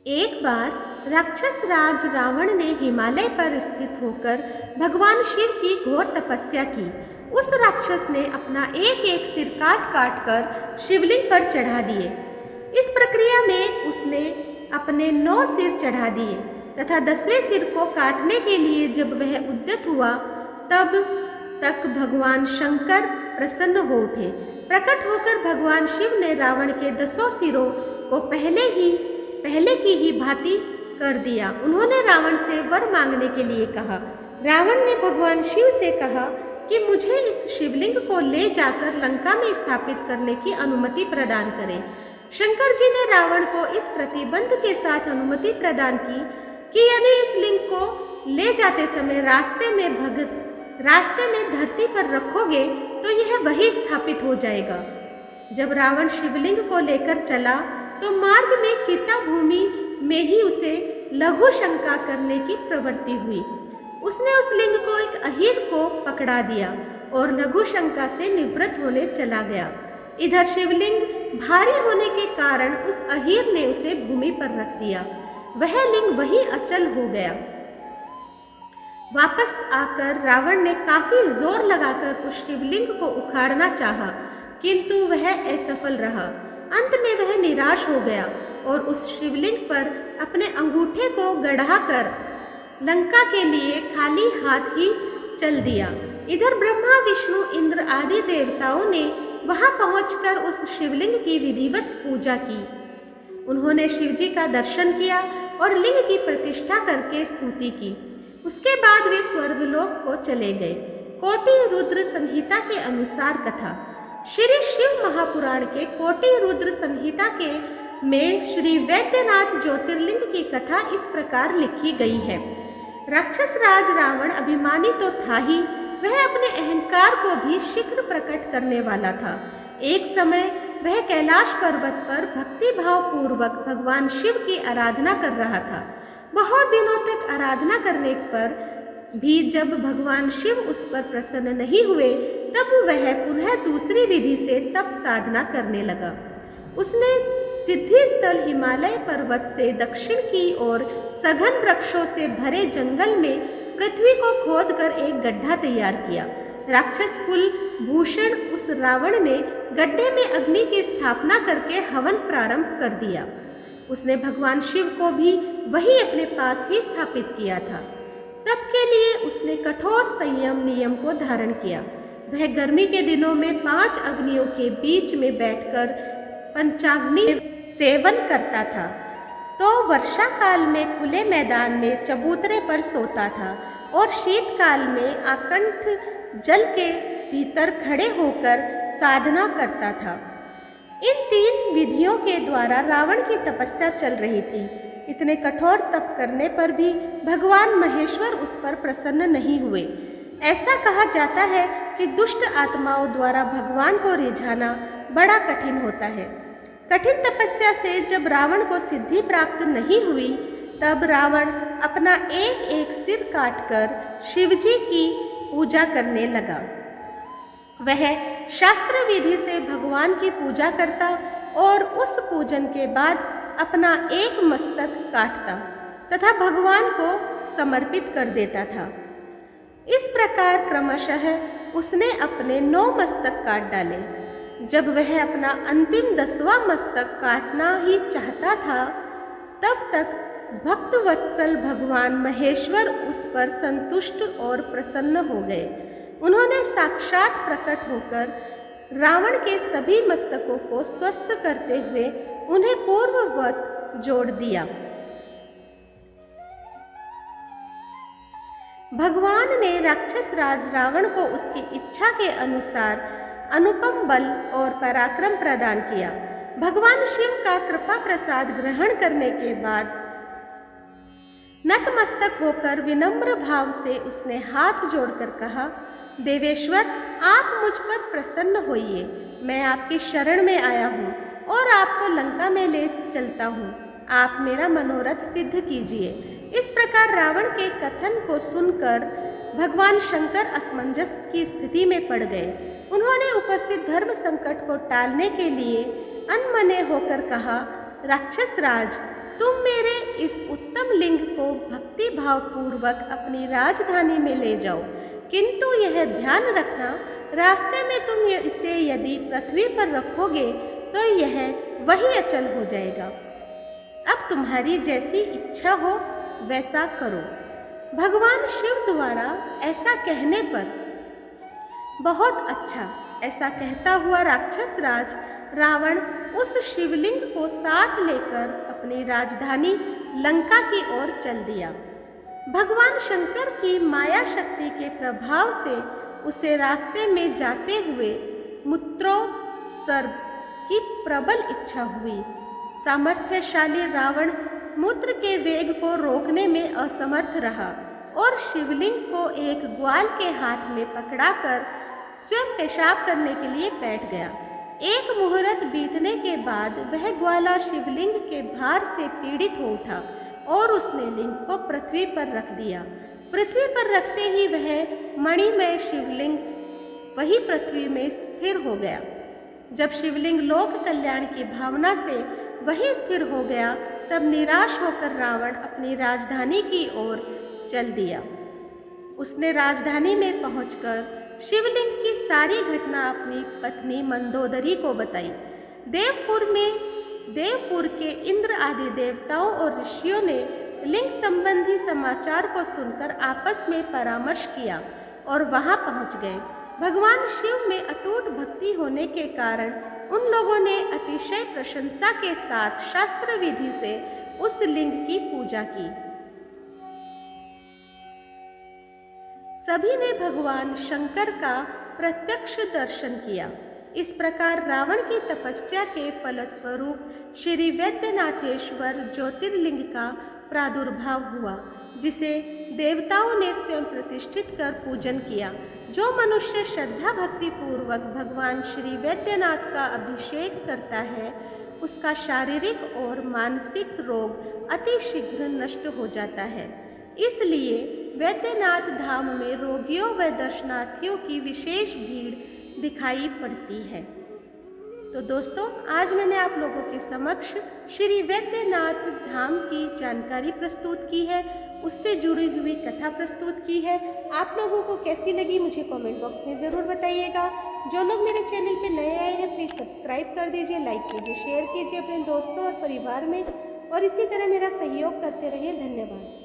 एक बार राक्षस राज रावण ने हिमालय पर स्थित होकर भगवान शिव की घोर तपस्या की। उस राक्षस ने अपना एक एक सिर काट काट कर शिवलिंग पर चढ़ा दिए। इस प्रक्रिया में उसने अपने 9 सिर चढ़ा दिए तथा 10वें सिर को काटने के लिए जब वह उद्यत हुआ तब तक भगवान शंकर प्रसन्न हो उठे। प्रकट होकर भगवान शिव ने रावण के 10 सिरों को पहले की ही भांति कर दिया। उन्होंने रावण से वर मांगने के लिए कहा। रावण ने भगवान शिव से कहा कि मुझे इस शिवलिंग को ले जाकर लंका में स्थापित करने की अनुमति प्रदान करें। शंकर जी ने रावण को इस प्रतिबंध के साथ अनुमति प्रदान की कि यदि इस लिंग को ले जाते समय रास्ते में धरती पर रखोगे तो यह वहीं स्थापित हो जाएगा। जब रावण शिवलिंग को लेकर चला तो मार्ग में चिता भूमि में ही उसे लघु शंका करने की प्रवृत्ति हुई। उसने उस लिंग को एक अहीर को पकड़ा दिया और लघु शंका से निवृत्त होने चला गया। इधर शिवलिंग भारी होने के कारण उस अहीर ने उसे भूमि पर रख दिया। वह लिंग वहीं अचल हो गया। वापस आकर रावण ने काफी जोर लगाकर उस शिवलिंग को उखाड़ना चाहा, किंतु वह असफल रहा। अंत में वह निराश हो गया और उस शिवलिंग पर अपने अंगूठे को गड़ाकर लंका के लिए खाली हाथ ही चल दिया। इधर ब्रह्मा, विष्णु, इंद्र आदि देवताओं ने वहां पहुंचकर उस शिवलिंग की विधिवत पूजा की। उन्होंने शिवजी का दर्शन किया और लिंग की प्रतिष्ठा करके स्तुति की। उसके बाद वे स्वर्गलोक को चले गए। कोटि रुद्र संहिता के अनुसार कथा। श्री शिव महापुराण के कोटि रुद्र संहिता के में श्री वैद्यनाथ ज्योतिर्लिंग की कथा इस प्रकार लिखी गई है। राक्षस राज रावण अभिमानी तो था ही, वह अपने अहंकार को भी शीघ्र प्रकट करने वाला था। एक समय वह कैलाश पर्वत पर भक्ति भाव पूर्वक भगवान शिव की आराधना कर रहा था। बहुत दिनों तक आराधना करने पर भी जब भगवान शिव उस पर प्रसन्न नहीं हुए तब वह पुनः दूसरी विधि से तप साधना करने लगा। उसने सिद्धि स्थल हिमालय पर्वत से दक्षिण की ओर सघन वृक्षों से भरे जंगल में पृथ्वी को खोदकर एक गड्ढा तैयार किया। राक्षस कुल भूषण उस रावण ने गड्ढे में अग्नि की स्थापना करके हवन प्रारंभ कर दिया। उसने भगवान शिव को भी वही अपने पास ही स्थापित किया था। तब के लिए उसने कठोर संयम नियम को धारण किया। वह गर्मी के दिनों में 5 अग्नियों के बीच में बैठकर पंचाग्नि सेवन करता था, तो वर्षा काल में खुले मैदान में चबूतरे पर सोता था और शीतकाल में आकंठ जल के भीतर खड़े होकर साधना करता था। इन 3 विधियों के द्वारा रावण की तपस्या चल रही थी। इतने कठोर तप करने पर भी भगवान महेश्वर उस पर प्रसन्न नहीं हुए। ऐसा कहा जाता है कि दुष्ट आत्माओं द्वारा भगवान को रिझाना बड़ा कठिन होता है। कठिन तपस्या से जब रावण को सिद्धि प्राप्त नहीं हुई तब रावण अपना एक एक सिर काटकर शिवजी की पूजा करने लगा। वह शास्त्र विधि से भगवान की पूजा करता और उस पूजन के बाद अपना एक मस्तक काटता तथा भगवान को समर्पित कर देता था। इस प्रकार क्रमशः उसने अपने 9 मस्तक काट डाले। जब वह अपना अंतिम 10वां मस्तक काटना ही चाहता था तब तक भक्त वत्सल भगवान महेश्वर उस पर संतुष्ट और प्रसन्न हो गए। उन्होंने साक्षात प्रकट होकर रावण के सभी मस्तकों को स्वस्थ करते हुए उन्हें पूर्ववत जोड़ दिया। भगवान ने राक्षस राज रावण को उसकी इच्छा के अनुसार अनुपम बल और पराक्रम प्रदान किया। भगवान शिव का कृपा प्रसाद ग्रहण करने के बाद नतमस्तक होकर विनम्र भाव से उसने हाथ जोड़कर कहा, देवेश्वर, आप मुझ पर प्रसन्न होइए। मैं आपकी शरण में आया हूँ और आपको लंका में ले चलता हूँ। आप मेरा मनोरथ सिद्ध कीजिए। इस प्रकार रावण के कथन को सुनकर भगवान शंकर असमंजस की स्थिति में पड़ गए। उन्होंने उपस्थित धर्म संकट को टालने के लिए अनमने होकर कहा, राक्षस राज, तुम मेरे इस उत्तम लिंग को भक्ति भाव पूर्वक अपनी राजधानी में ले जाओ, किंतु यह ध्यान रखना, रास्ते में तुम इसे यदि पृथ्वी पर रखोगे तो यह वही अचल हो जाएगा। अब तुम्हारी जैसी इच्छा हो वैसा करो। भगवान शिव द्वारा ऐसा कहने पर बहुत अच्छा, ऐसा कहता हुआ राक्षस राज रावण उस शिवलिंग को साथ लेकर अपनी राजधानी लंका की ओर चल दिया। भगवान शंकर की माया शक्ति के प्रभाव से उसे रास्ते में जाते हुए मूत्रोत्सर्ग की प्रबल इच्छा हुई। सामर्थ्यशाली रावण मूत्र के वेग को रोकने में असमर्थ रहा और शिवलिंग को एक ग्वाल के हाथ में पकड़ाकर स्वयं पेशाब करने के लिए बैठ गया। एक मुहूर्त बीतने के बाद वह ग्वाला शिवलिंग के भार से पीड़ित हो उठा और उसने लिंग को पृथ्वी पर रख दिया। पृथ्वी पर रखते ही वह मणिमय शिवलिंग वही पृथ्वी में स्थिर हो गया। जब शिवलिंग लोक कल्याण की भावना से वही स्थिर हो गया, तब निराश होकर रावण अपनी राजधानी की ओर चल दिया। उसने राजधानी में पहुंचकर शिवलिंग की सारी घटना अपनी पत्नी मंदोदरी को बताई। देवपुर के इंद्र आदि देवताओं और ऋषियों ने लिंग संबंधी समाचार को सुनकर आपस में परामर्श किया और वहां पहुंच गए। भगवान शिव में अटूट भक्ति होने के कारण उन लोगों ने अतिशय प्रशंसा के साथ शास्त्र विधि से उस लिंग की पूजा की। सभी ने भगवान शंकर का प्रत्यक्ष दर्शन किया। इस प्रकार रावण की तपस्या के फलस्वरूप श्री वैद्यनाथेश्वर ज्योतिर्लिंग का प्रादुर्भाव हुआ, जिसे देवताओं ने स्वयं प्रतिष्ठित कर पूजन किया। जो मनुष्य श्रद्धा भक्ति पूर्वक भगवान श्री वैद्यनाथ का अभिषेक करता है, उसका शारीरिक और मानसिक रोग अति शीघ्र नष्ट हो जाता है। इसलिए वैद्यनाथ धाम में रोगियों व दर्शनार्थियों की विशेष भीड़ दिखाई पड़ती है। तो दोस्तों, आज मैंने आप लोगों के समक्ष श्री वैद्यनाथ धाम की जानकारी प्रस्तुत की है, उससे जुड़ी हुई कथा प्रस्तुत की है। आप लोगों को कैसी लगी मुझे कमेंट बॉक्स में ज़रूर बताइएगा। जो लोग मेरे चैनल पे नए आए हैं प्लीज़ सब्सक्राइब कर दीजिए, लाइक कीजिए, शेयर कीजिए अपने दोस्तों और परिवार में, और इसी तरह मेरा सहयोग करते रहिए। धन्यवाद।